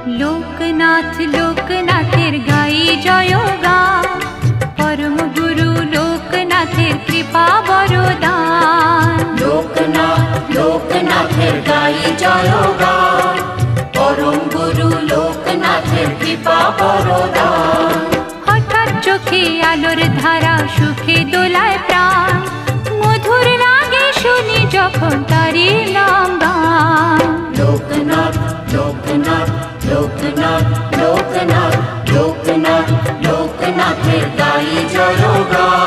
লোকনাথ লোকনাথের গাই জয়গান, পরম গুরু লোকনাথের কৃপা বরদান। লোকনাথ লোকনাথের গাই জয়গান, পরম গুরু লোকনাথের কৃপা বরদান। হঠাৎ চোখে আলোর ধারা, সুখে দোলায় প্রাণ, মধুর লাগে শুনি যখন তারি নাম গান। লোকনাথ লোকনাথ লোকনাথ লোকনাথ লোকনাথ লোকনাথের গাই জয়গান।